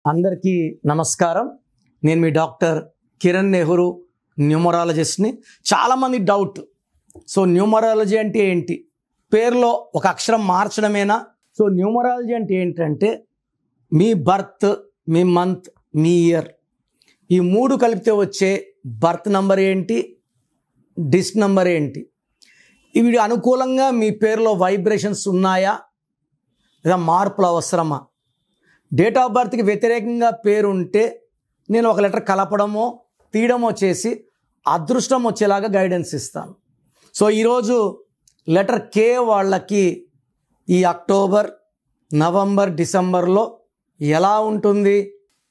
అందరికీ నమస్కారం. నేను మీ డాక్టర్ కిరణ్ నెహ్రూ, న్యూమరాలజిస్ట్ని. చాలామంది డౌట్, సో న్యూమరాలజీ అంటే ఏంటి? పేరులో ఒక అక్షరం మార్చడమేనా? సో న్యూమరాలజీ అంటే ఏంటంటే మీ బర్త్, మీ మంత్, మీ ఇయర్, ఈ మూడు కలిపితే వచ్చే బర్త్ నంబర్ ఏంటి, డిస్ నంబర్ ఏంటి, ఇవి అనుకూలంగా మీ పేరులో వైబ్రేషన్స్ ఉన్నాయా లేదా మార్పులు అవసరమా? డేట్ ఆఫ్ బర్త్కి వ్యతిరేకంగా పేరు ఉంటే నేను ఒక లెటర్ కలపడమో తీయడమో చేసి అదృష్టం వచ్చేలాగా గైడెన్స్ ఇస్తాను. సో ఈరోజు లెటర్ కే వాళ్ళకి ఈ అక్టోబర్, నవంబర్, డిసెంబర్లో ఎలా ఉంటుంది?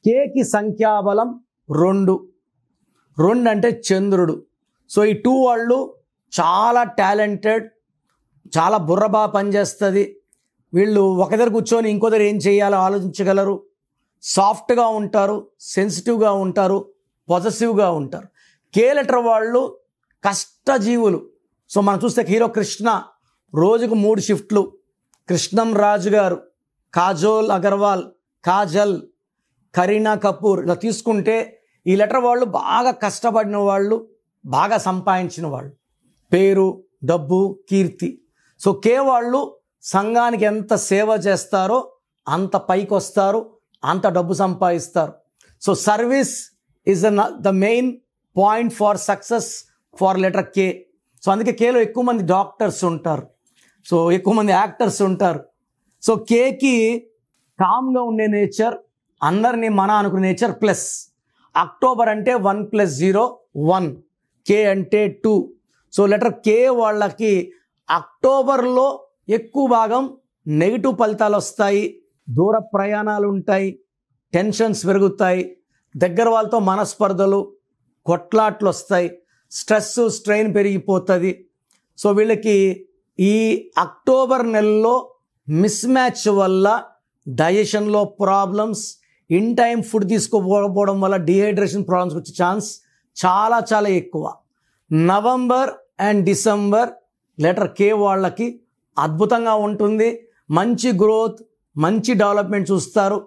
కేకి సంఖ్యాబలం 2 అంటే చంద్రుడు. సో ఈ 2 వాళ్ళు చాలా టాలెంటెడ్, చాలా బుర్ర బాగా పనిచేస్తుంది. వీళ్ళు ఒక దగ్గర కూర్చొని ఇంకో దగ్గర ఏం చేయాలో ఆలోచించగలరు, సాఫ్ట్గా ఉంటారు, సెన్సిటివ్గా ఉంటారు, పొజెసివ్గా ఉంటారు. కే లెటర్ వాళ్ళు కష్టజీవులు. సో మనం చూస్తే హీరో కృష్ణ రోజుకు 3 షిఫ్ట్లు, కృష్ణం రాజు గారు, కాజోల్ అగర్వాల్, కాజల్, కరీనా కపూర్, ఇలా తీసుకుంటే ఈ లెటర్ వాళ్ళు బాగా కష్టపడిన వాళ్ళు, బాగా సంపాదించిన వాళ్ళు, పేరు, డబ్బు, కీర్తి. సో కే వాళ్ళు సంఘానికి ఎంత సేవ చేస్తారో అంత పైకి వస్తారు, అంత డబ్బు సంపాదిస్తారు. So service is the main point for success for letter K. So అందుకే కేలో ఎక్కువ మంది డాక్టర్స్ ఉంటారు, సో ఎక్కువ మంది యాక్టర్స్ ఉంటారు. సో కేకి కామ్గా ఉండే నేచర్, అందరినీ మన అనుకునే నేచర్, ప్లస్ అక్టోబర్ అంటే 1 + 0 1, కే అంటే 2. సో లెటర్ కే వాళ్ళకి అక్టోబర్లో ఎక్కువ భాగం నెగిటివ్ ఫలితాలు వస్తాయి, దూర ప్రయాణాలు ఉంటాయి, టెన్షన్స్ పెరుగుతాయి, దగ్గర వాళ్ళతో మనస్పర్ధలు, కొట్లాట్లు వస్తాయి, స్ట్రెస్, స్ట్రెయిన్ పెరిగిపోతుంది. సో వీళ్ళకి ఈ అక్టోబర్ నెలలో మిస్ మ్యాచ్ వల్ల డైజెషన్లో ప్రాబ్లమ్స్, ఇన్ టైం ఫుడ్ తీసుకోకపోవడం వల్ల డిహైడ్రేషన్ ప్రాబ్లమ్స్ వచ్చే ఛాన్స్ చాలా చాలా ఎక్కువ. November and December letter K వాళ్ళకి అద్భుతంగా ఉంటుంది. మంచి గ్రోత్, మంచి డెవలప్మెంట్ చూస్తారు.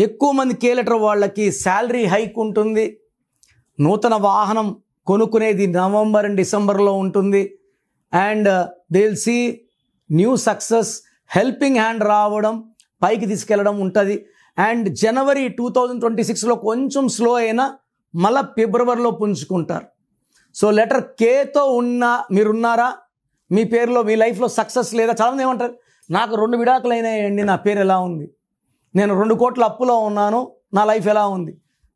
ఎక్కువ మంది కే లెటర్ వాళ్ళకి శాలరీ హైక్ ఉంటుంది. నూతన వాహనం కొనుక్కునేది నవంబర్ అండ్ డిసెంబర్లో ఉంటుంది. And they will see new success, helping hand రావడం, పైకి తీసుకెళ్ళడం ఉంటుంది. అండ్ జనవరి 2026లో కొంచెం స్లో అయినా మళ్ళీ ఫిబ్రవరిలో పుంజుకుంటారు. So letter కేతో మీరున్నారా? మీ పేరులో, మీ లైఫ్లో సక్సెస్ లేదా? చాలామంది ఏమంటారు, నాకు 2 విడాకులు అయినాయండి, నా పేరు ఎలా ఉంది, నేను 2 కోట్ల అప్పులో ఉన్నాను, నా లైఫ్ ఎలా ఉంది.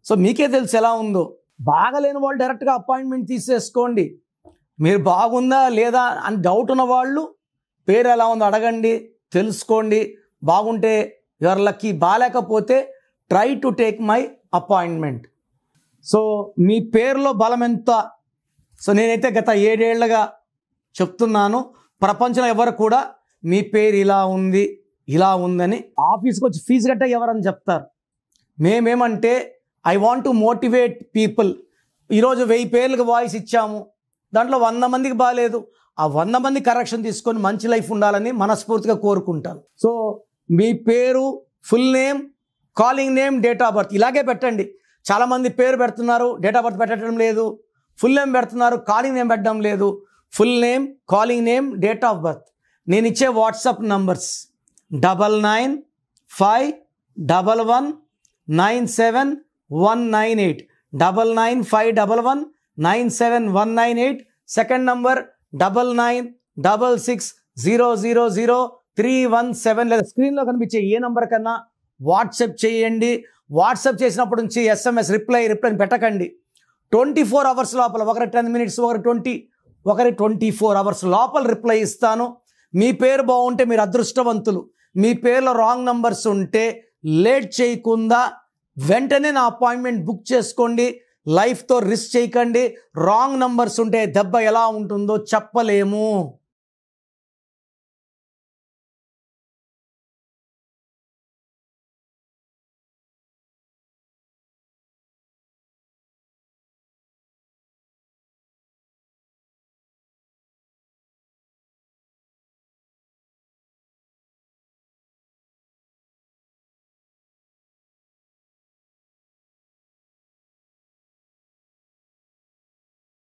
సో మీకే తెలుసు ఎలా ఉందో. బాగలేని వాళ్ళు డైరెక్ట్గా అపాయింట్మెంట్ తీసేసుకోండి. మీరు బాగుందా లేదా అని డౌట్ ఉన్న వాళ్ళు పేరు ఎలా ఉందో అడగండి, తెలుసుకోండి. బాగుంటే యువర్ లక్కీ, బాగాలేకపోతే try to take my appointment. So మీ పేరులో బలం ఎంత? సో నేనైతే గత 7 ఏళ్లుగా చెప్తున్నాను, ప్రపంచంలో ఎవరు కూడా మీ పేరు ఇలా ఉంది, ఇలా ఉందని ఆఫీస్కి వచ్చి ఫీజు కట్టే ఎవరని చెప్తారు. మేమేమంటే I want to motivate people. ఈరోజు 1000 పేర్లకు వాయిస్ ఇచ్చాము, దాంట్లో 100 మందికి బాగాలేదు, ఆ 100 మంది కరెక్షన్ తీసుకొని మంచి లైఫ్ ఉండాలని మనస్ఫూర్తిగా కోరుకుంటాను. సో మీ పేరు, full name, calling name, date of birth ఇలాగే పెట్టండి. చాలామంది పేరు పెడుతున్నారు, డేట్ ఆఫ్ బర్త్ పెట్టడం లేదు. ఫుల్ నేమ్ పెడుతున్నారు, కాలింగ్ నేమ్ పెట్టడం లేదు. Full name, calling name, date of birth. నేను ఇచ్చే వాట్సాప్ నంబర్స్ 9951197198, 9951197198. Second number 9966000317. లేదా స్క్రీన్లో కనిపించే ఏ నంబర్ కన్నా వాట్సాప్ చేయండి. వాట్సాప్ చేసినప్పటి నుంచి SMS రిప్లై పెట్టకండి. 24 అవర్స్ లోపల, ఒకరి 10 మినిట్స్, ఒకరి 24 అవర్స్ లోపల రిప్లై ఇస్తాను. మీ పేరు బాగుంటే మీరు అదృష్టవంతులు. మీ పేరులో రాంగ్ నంబర్స్ ఉంటే లేట్ చేయకుండా వెంటనే నా అపాయింట్మెంట్ బుక్ చేసుకోండి. లైఫ్తో రిస్క్ చేయకండి. రాంగ్ నంబర్స్ ఉంటే దెబ్బ ఎలా ఉంటుందో చెప్పలేము.